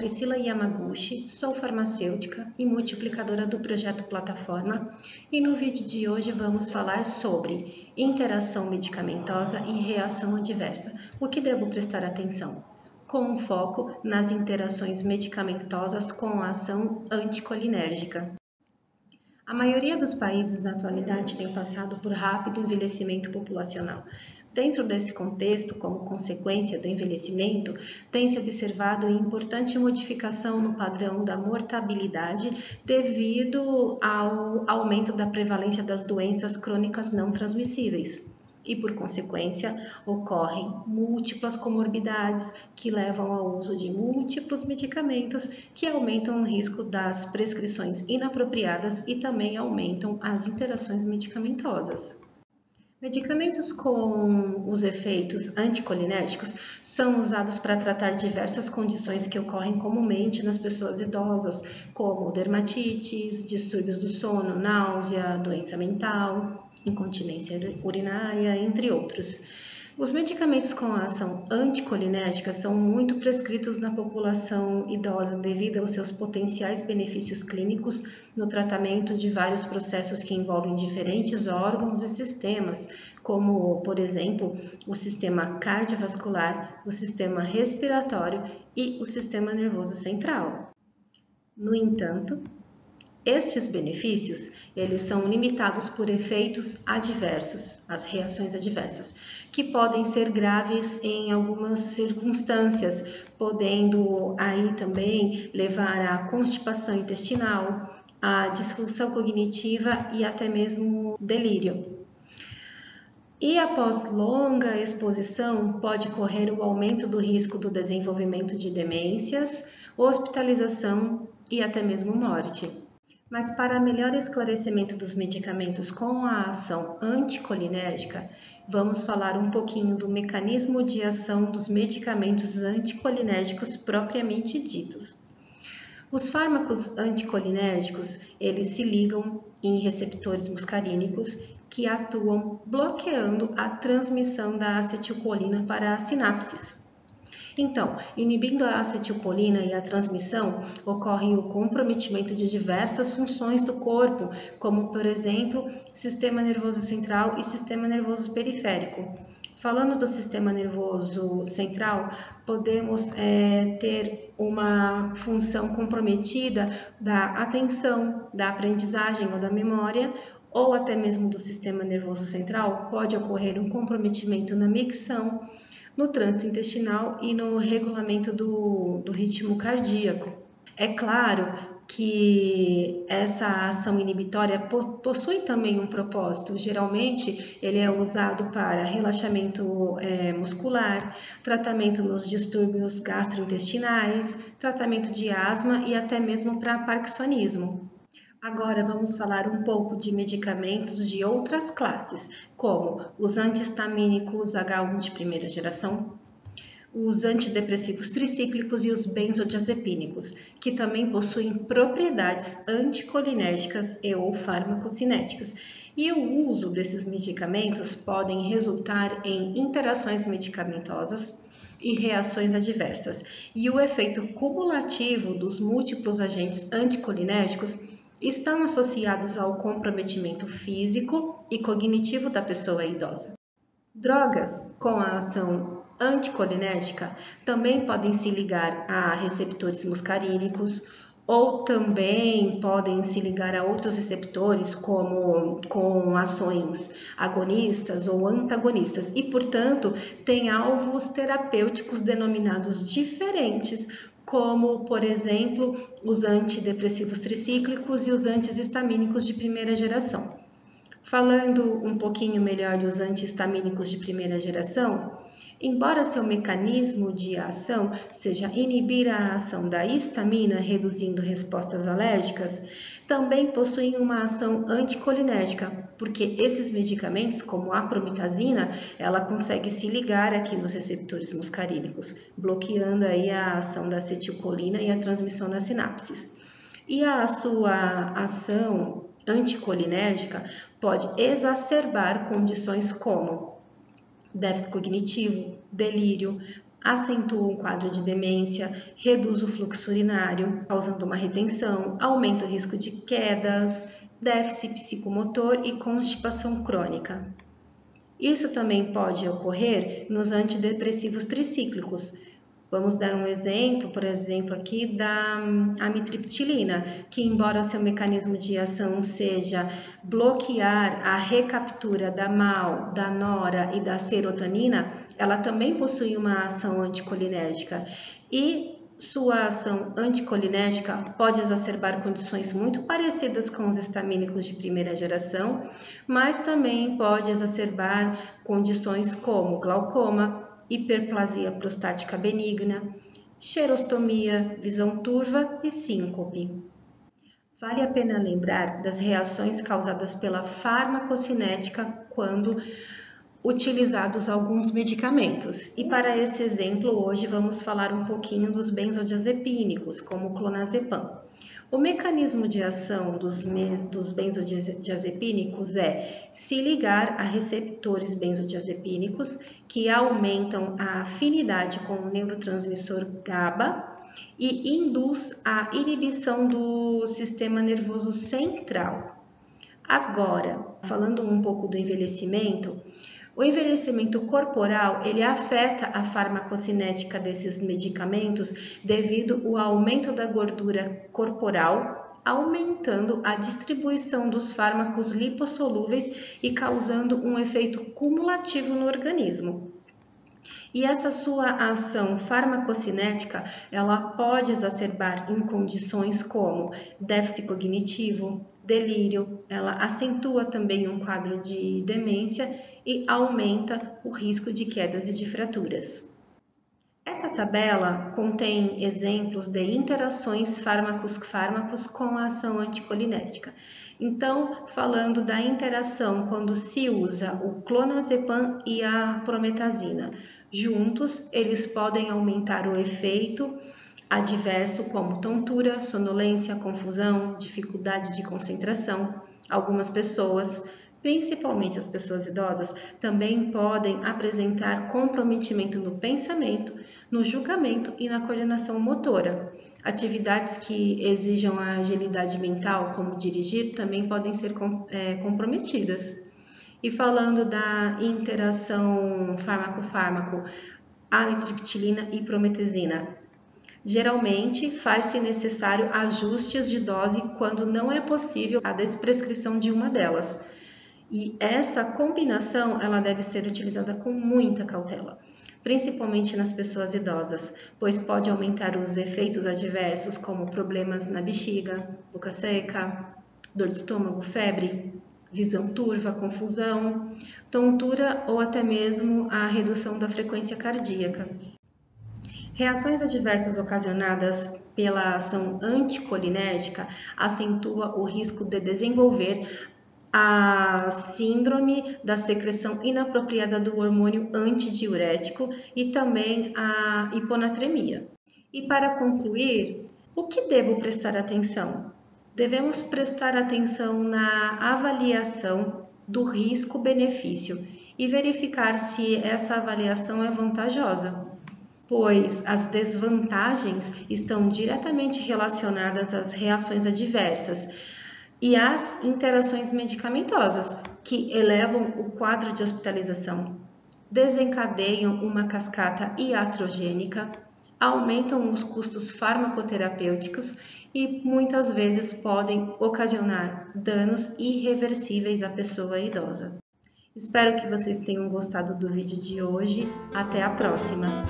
Priscila Yamaguchi, sou farmacêutica e multiplicadora do projeto Plataforma e no vídeo de hoje vamos falar sobre interação medicamentosa e reação adversa, o que devo prestar atenção, com um foco nas interações medicamentosas com a ação anticolinérgica. A maioria dos países na atualidade tem passado por rápido envelhecimento populacional. Dentro desse contexto, como consequência do envelhecimento, tem-se observado importante modificação no padrão da mortabilidade devido ao aumento da prevalência das doenças crônicas não transmissíveis. E, por consequência, ocorrem múltiplas comorbidades que levam ao uso de múltiplos medicamentos que aumentam o risco das prescrições inapropriadas e também aumentam as interações medicamentosas. Medicamentos com os efeitos anticolinérgicos são usados para tratar diversas condições que ocorrem comumente nas pessoas idosas, como dermatites, distúrbios do sono, náusea, doença mental, incontinência urinária, entre outros. Os medicamentos com ação anticolinérgica são muito prescritos na população idosa devido aos seus potenciais benefícios clínicos no tratamento de vários processos que envolvem diferentes órgãos e sistemas, como, por exemplo, o sistema cardiovascular, o sistema respiratório e o sistema nervoso central. No entanto, estes benefícios, eles são limitados por efeitos adversos, as reações adversas, que podem ser graves em algumas circunstâncias, podendo aí também levar à constipação intestinal, à disfunção cognitiva e até mesmo delírio. E após longa exposição, pode correr o aumento do risco do desenvolvimento de demências, hospitalização e até mesmo morte. Mas para melhor esclarecimento dos medicamentos com a ação anticolinérgica, vamos falar um pouquinho do mecanismo de ação dos medicamentos anticolinérgicos propriamente ditos. Os fármacos anticolinérgicos, eles se ligam em receptores muscarínicos que atuam bloqueando a transmissão da acetilcolina para as sinapses. Então, inibindo a acetilcolina e a transmissão, ocorre o comprometimento de diversas funções do corpo, como, por exemplo, sistema nervoso central e sistema nervoso periférico. Falando do sistema nervoso central, podemos ter uma função comprometida da atenção, da aprendizagem ou da memória, ou até mesmo do sistema nervoso central, pode ocorrer um comprometimento na micção, no trânsito intestinal e no regulamento do ritmo cardíaco. É claro que essa ação inibitória possui também um propósito. Geralmente, ele é usado para relaxamento muscular, tratamento nos distúrbios gastrointestinais, tratamento de asma e até mesmo para parkinsonismo. Agora vamos falar um pouco de medicamentos de outras classes, como os antihistamínicos H1 de primeira geração, os antidepressivos tricíclicos e os benzodiazepínicos, que também possuem propriedades anticolinérgicas e ou farmacocinéticas. E o uso desses medicamentos podem resultar em interações medicamentosas e reações adversas. E o efeito cumulativo dos múltiplos agentes anticolinérgicos estão associados ao comprometimento físico e cognitivo da pessoa idosa. Drogas com a ação anticolinérgica também podem se ligar a receptores muscarínicos ou também podem se ligar a outros receptores como com ações agonistas ou antagonistas e, portanto, têm alvos terapêuticos denominados diferentes, como, por exemplo, os antidepressivos tricíclicos e os antihistamínicos de primeira geração. Falando um pouquinho melhor dos antihistamínicos de primeira geração, embora seu mecanismo de ação seja inibir a ação da histamina, reduzindo respostas alérgicas, também possuem uma ação anticolinérgica, porque esses medicamentos, como a promethazina, ela consegue se ligar aqui nos receptores muscarínicos, bloqueando aí a ação da acetilcolina e a transmissão nas sinapses. E a sua ação anticolinérgica pode exacerbar condições como déficit cognitivo, delírio, acentua um quadro de demência, reduz o fluxo urinário, causando uma retenção, aumenta o risco de quedas, déficit psicomotor e constipação crônica. Isso também pode ocorrer nos antidepressivos tricíclicos. Vamos dar um exemplo, por exemplo, aqui da amitriptilina, que embora seu mecanismo de ação seja bloquear a recaptura da MAO, da nora e da serotonina, ela também possui uma ação anticolinérgica e sua ação anticolinérgica pode exacerbar condições muito parecidas com os estamínicos de primeira geração, mas também pode exacerbar condições como glaucoma, hiperplasia prostática benigna, xerostomia, visão turva e síncope. Vale a pena lembrar das reações causadas pela farmacocinética quando utilizados alguns medicamentos. E para esse exemplo, hoje vamos falar um pouquinho dos benzodiazepínicos, como o clonazepam. O mecanismo de ação dos benzodiazepínicos é se ligar a receptores benzodiazepínicos que aumentam a afinidade com o neurotransmissor GABA e induz a inibição do sistema nervoso central. Agora, falando um pouco do envelhecimento, o envelhecimento corporal, ele afeta a farmacocinética desses medicamentos devido ao aumento da gordura corporal, aumentando a distribuição dos fármacos lipossolúveis e causando um efeito cumulativo no organismo. E essa sua ação farmacocinética, ela pode exacerbar em condições como déficit cognitivo, delírio, ela acentua também um quadro de demência e aumenta o risco de quedas e de fraturas. Essa tabela contém exemplos de interações fármacos com a ação anticolinérgica. Então, falando da interação quando se usa o clonazepam e a prometazina, juntos, eles podem aumentar o efeito adverso como tontura, sonolência, confusão, dificuldade de concentração. Algumas pessoas, principalmente as pessoas idosas, também podem apresentar comprometimento no pensamento, no julgamento e na coordenação motora. Atividades que exijam a agilidade mental, como dirigir, também podem ser comprometidas. E falando da interação fármaco-fármaco, amitriptilina e prometazina, geralmente faz-se necessário ajustes de dose quando não é possível a desprescrição de uma delas. E essa combinação ela deve ser utilizada com muita cautela, principalmente nas pessoas idosas, pois pode aumentar os efeitos adversos como problemas na bexiga, boca seca, dor de estômago, febre, visão turva, confusão, tontura ou até mesmo a redução da frequência cardíaca. Reações adversas ocasionadas pela ação anticolinérgica acentua o risco de desenvolver a síndrome da secreção inapropriada do hormônio antidiurético e também a hiponatremia. E para concluir, o que devo prestar atenção? Devemos prestar atenção na avaliação do risco-benefício e verificar se essa avaliação é vantajosa, pois as desvantagens estão diretamente relacionadas às reações adversas e às interações medicamentosas, que elevam o quadro de hospitalização, desencadeiam uma cascata iatrogênica, aumentam os custos farmacoterapêuticos e muitas vezes podem ocasionar danos irreversíveis à pessoa idosa. Espero que vocês tenham gostado do vídeo de hoje. Até a próxima!